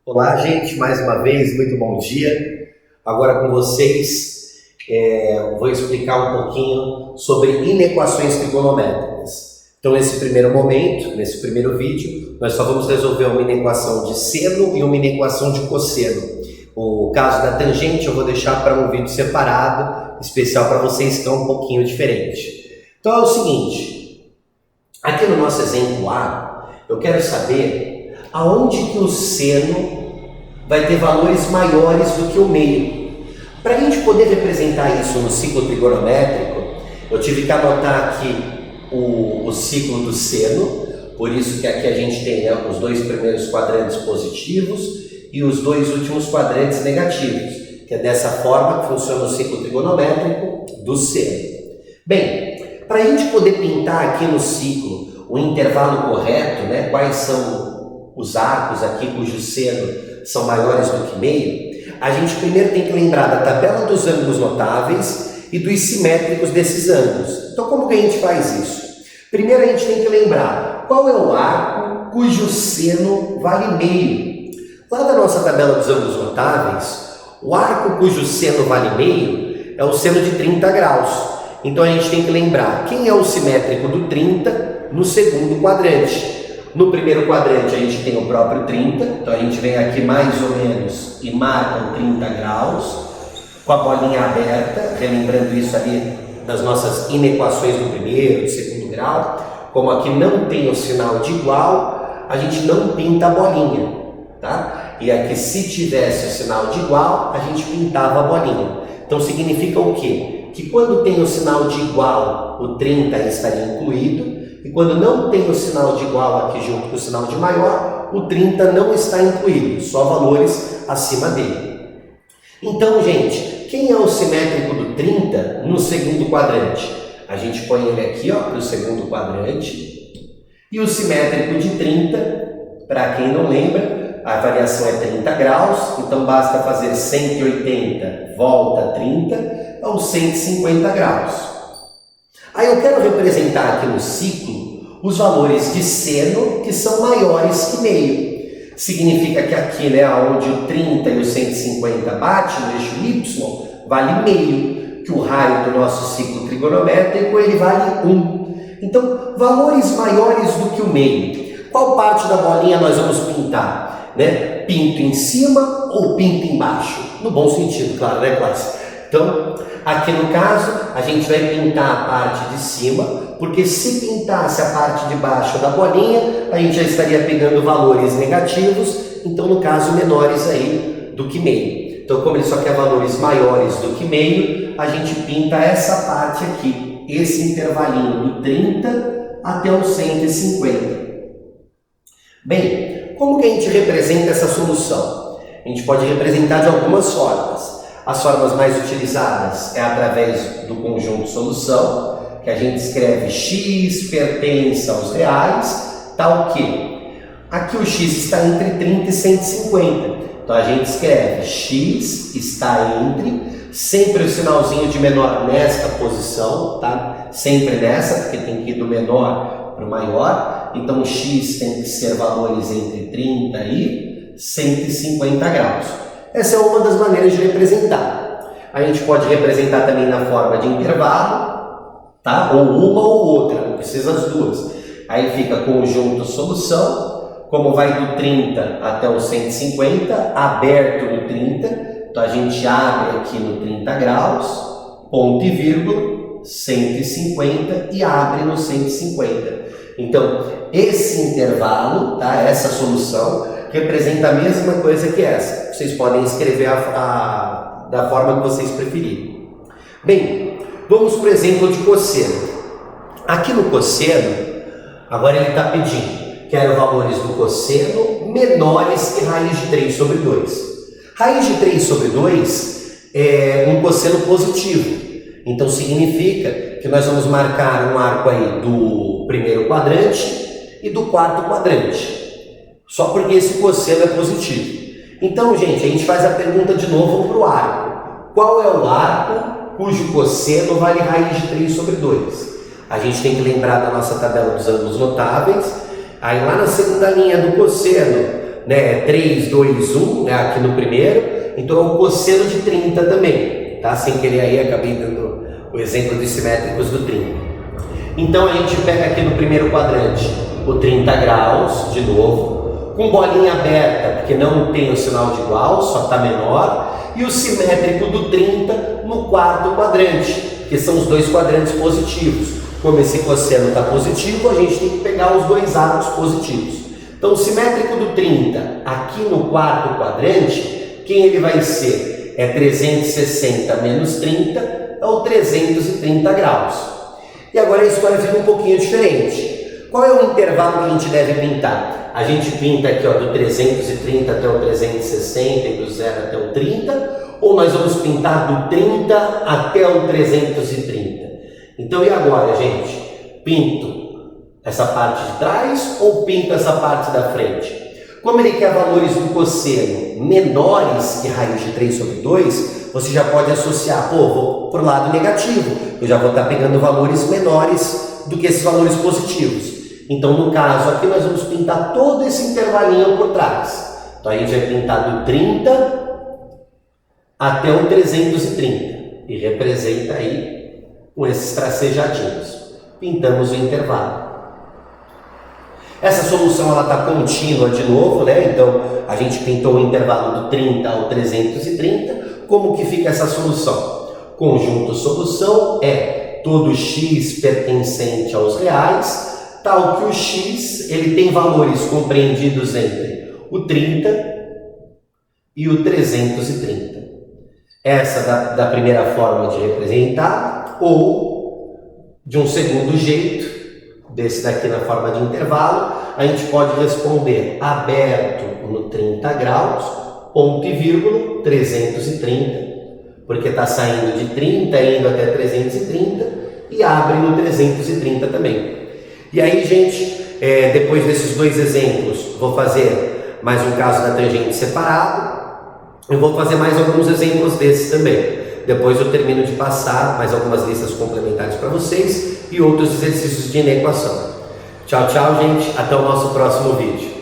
Olá, gente, mais uma vez, muito bom dia. Agora com vocês, vou explicar um pouquinho sobre inequações trigonométricas. Então, nesse primeiro momento, nesse primeiro vídeo, nós só vamos resolver uma inequação de seno e uma inequação de cosseno. O caso da tangente eu vou deixar para um vídeo separado, especial para vocês, que é um pouquinho diferente. Então é o seguinte, aqui no nosso exemplo A, eu quero saber aonde que o seno vai ter valores maiores do que o meio. Para a gente poder representar isso no ciclo trigonométrico, eu tive que anotar aqui o ciclo do seno, por isso que aqui a gente tem os dois primeiros quadrantes positivos e os dois últimos quadrantes negativos, que é dessa forma que funciona o ciclo trigonométrico do seno. Bem, para a gente poder pintar aqui no ciclo o intervalo correto, né, quais são os arcos aqui cujo seno são maiores do que meio, a gente primeiro tem que lembrar da tabela dos ângulos notáveis e dos simétricos desses ângulos. Então, como que a gente faz isso? Primeiro a gente tem que lembrar qual é o arco cujo seno vale meio. Lá da nossa tabela dos ângulos notáveis, o arco cujo seno vale meio é o seno de 30 graus. Então a gente tem que lembrar quem é o simétrico do 30 no segundo quadrante. No primeiro quadrante a gente tem o próprio 30, então a gente vem aqui mais ou menos e marca 30 graus, com a bolinha aberta, relembrando isso ali das nossas inequações do primeiro, do segundo grau. Como aqui não tem o sinal de igual, a gente não pinta a bolinha, tá? E aqui se tivesse o sinal de igual, a gente pintava a bolinha. Então significa o quê? Que quando tem o sinal de igual, o 30 estaria incluído, e quando não tem o sinal de igual aqui junto com o sinal de maior, o 30 não está incluído, só valores acima dele. Então, gente, quem é o simétrico do 30 no segundo quadrante? A gente põe ele aqui para o segundo quadrante. E o simétrico de 30, para quem não lembra, a variação é 30 graus, então basta fazer 180, volta 30, é os 150 graus. Aí eu quero representar aqui no ciclo os valores de seno que são maiores que meio. Significa que aqui, né, onde o 30 e o 150 batem no eixo Y, vale meio, que o raio do nosso ciclo trigonométrico ele vale 1. Então, valores maiores do que o meio. Qual parte da bolinha nós vamos pintar? Né? Pinto em cima ou pinto embaixo? No bom sentido, claro, né, classe? Então, aqui no caso, a gente vai pintar a parte de cima, porque se pintasse a parte de baixo da bolinha, a gente já estaria pegando valores negativos, então no caso menores aí do que meio. Então, como ele só quer valores maiores do que meio, a gente pinta essa parte aqui, esse intervalinho do 30 até o 150. Bem, como que a gente representa essa solução? A gente pode representar de algumas formas. As formas mais utilizadas é através do conjunto solução, que a gente escreve x pertence aos reais, tal que aqui o x está entre 30 e 150. Então a gente escreve x está entre, sempre o sinalzinho de menor nesta posição, tá? Sempre nessa, porque tem que ir do menor para o maior. Então o x tem que ser valores entre 30 e 150 graus. Essa é uma das maneiras de representar. A gente pode representar também na forma de intervalo, tá? Ou uma ou outra, não precisa as duas. Aí fica conjunto solução, como vai do 30 até o 150, aberto no 30, então a gente abre aqui no 30 graus, ponto e vírgula, 150 e abre no 150. Então, esse intervalo, tá? Essa solução representa a mesma coisa que essa. Vocês podem escrever da forma que vocês preferirem. Bem, vamos para o exemplo de cosseno. Aqui no cosseno, agora ele está pedindo, quero valores do cosseno menores que raiz de 3 sobre 2. Raiz de 3 sobre 2 é um cosseno positivo. Então significa que nós vamos marcar um arco aí do primeiro quadrante e do quarto quadrante. Só porque esse cosseno é positivo. Então, gente, a gente faz a pergunta de novo para o arco. Qual é o arco cujo cosseno vale raiz de 3 sobre 2? A gente tem que lembrar da nossa tabela dos ângulos notáveis. Aí lá na segunda linha do cosseno, né? 3, 2, 1, né? Aqui no primeiro, então é o cosseno de 30 também, tá? Sem querer aí, acabei dando o exemplo dos simétricos do 30. Então a gente pega aqui no primeiro quadrante o 30 graus, de novo, com bolinha aberta, porque não tem o sinal de igual, só está menor, e o simétrico do 30 no quarto quadrante, que são os dois quadrantes positivos. Como esse cosseno está positivo, a gente tem que pegar os dois arcos positivos. Então o simétrico do 30 aqui no quarto quadrante, quem ele vai ser? É 360 menos 30, é o 330 graus. E agora a história fica um pouquinho diferente. Qual é o intervalo que a gente deve pintar? A gente pinta aqui, ó, do 330 até o 360 e do 0 até o 30, ou nós vamos pintar do 30 até o 330? Então e agora, gente? Pinto essa parte de trás ou pinto essa parte da frente? Como ele quer valores do cosseno menores que raiz de 3 sobre 2, você já pode associar, pô, vou para o lado negativo, eu já vou estar pegando valores menores do que esses valores positivos. Então, no caso aqui, nós vamos pintar todo esse intervalinho por trás. Então, a gente vai pintar do 30 até o 330 e representa aí com esses tracejadinhos. Pintamos o intervalo. Essa solução ela está contínua de novo, né? Então a gente pintou o intervalo do 30 ao 330. Como que fica essa solução? Conjunto solução é todo x pertencente aos reais, tal que o x ele tem valores compreendidos entre o 30 e o 330. Essa da primeira forma de representar, ou de um segundo jeito, desse daqui na forma de intervalo, a gente pode responder aberto no 30 graus, ponto e vírgula, 330, porque está saindo de 30 indo até 330 e abre no 330 também. E aí, gente, depois desses dois exemplos, vou fazer mais um caso da tangente separado, eu vou fazer mais alguns exemplos desses também. Depois eu termino de passar mais algumas listas complementares para vocês e outros exercícios de inequação. Tchau, tchau, gente. Até o nosso próximo vídeo.